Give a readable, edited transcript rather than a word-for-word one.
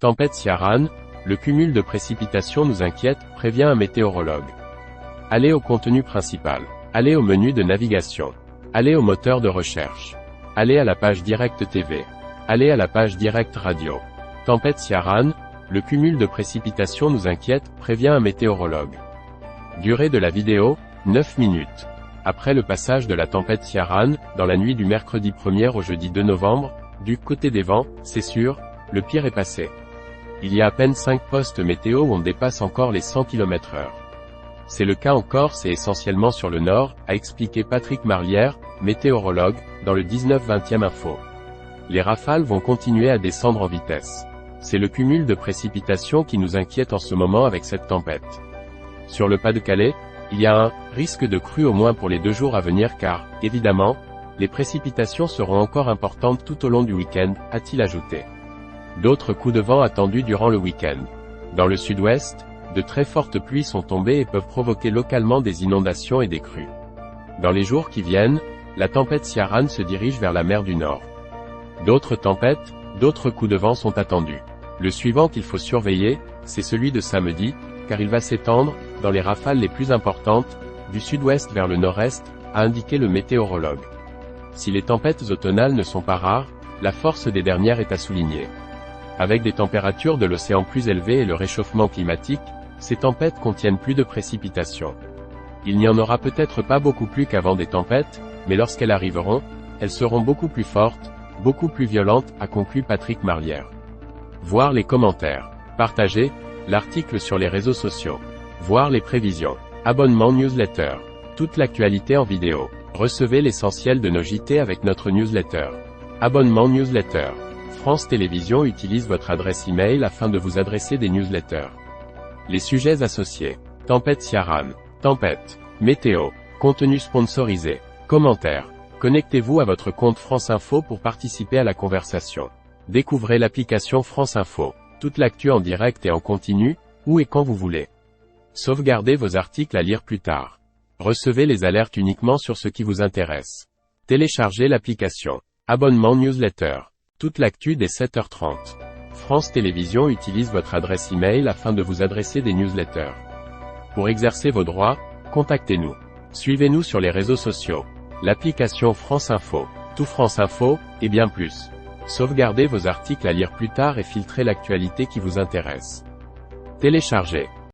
Tempête Ciarán, le cumul de précipitations nous inquiète, prévient un météorologue. Allez au contenu principal. Allez au menu de navigation. Allez au moteur de recherche. Allez à la page Direct TV. Allez à la page Direct Radio. Tempête Ciarán, le cumul de précipitations nous inquiète, prévient un météorologue. Durée de la vidéo, 9 minutes. Après le passage de la tempête Ciarán, dans la nuit du mercredi 1er au jeudi 2 novembre, du côté des vents, c'est sûr, le pire est passé. Il y a à peine 5 postes météo où on dépasse encore les 100 km/h. C'est le cas en Corse et essentiellement sur le nord, a expliqué Patrick Marlière, météorologue, dans le 19/20e Info. Les rafales vont continuer à descendre en vitesse. C'est le cumul de précipitations qui nous inquiète en ce moment avec cette tempête. Sur le Pas-de-Calais, il y a un risque de crue au moins pour les 2 jours à venir car, évidemment, les précipitations seront encore importantes tout au long du week-end, a-t-il ajouté. D'autres coups de vent attendus durant le week-end. Dans le sud-ouest, de très fortes pluies sont tombées et peuvent provoquer localement des inondations et des crues. Dans les jours qui viennent, la tempête Ciarán se dirige vers la mer du Nord. D'autres tempêtes, d'autres coups de vent sont attendus. Le suivant qu'il faut surveiller, c'est celui de samedi, car il va s'étendre, dans les rafales les plus importantes, du sud-ouest vers le nord-est, a indiqué le météorologue. Si les tempêtes automnales ne sont pas rares, la force des dernières est à souligner. Avec des températures de l'océan plus élevées et le réchauffement climatique, ces tempêtes contiennent plus de précipitations. Il n'y en aura peut-être pas beaucoup plus qu'avant des tempêtes, mais lorsqu'elles arriveront, elles seront beaucoup plus fortes, beaucoup plus violentes, a conclu Patrick Marlière. Voir les commentaires. Partagez l'article sur les réseaux sociaux. Voir les prévisions. Abonnement newsletter. Toute l'actualité en vidéo. Recevez l'essentiel de nos JT avec notre newsletter. Abonnement newsletter. France Télévisions utilise votre adresse email afin de vous adresser des newsletters. Les sujets associés. Tempête Ciarán. Tempête. Météo. Contenu sponsorisé. Commentaires. Connectez-vous à votre compte France Info pour participer à la conversation. Découvrez l'application France Info. Toute l'actu en direct et en continu, où et quand vous voulez. Sauvegardez vos articles à lire plus tard. Recevez les alertes uniquement sur ce qui vous intéresse. Téléchargez l'application. Abonnement newsletter. Toute l'actu dès 7h30. France Télévisions utilise votre adresse email afin de vous adresser des newsletters. Pour exercer vos droits, contactez-nous. Suivez-nous sur les réseaux sociaux. L'application France Info, Tout France Info, et bien plus. Sauvegardez vos articles à lire plus tard et filtrez l'actualité qui vous intéresse. Téléchargez.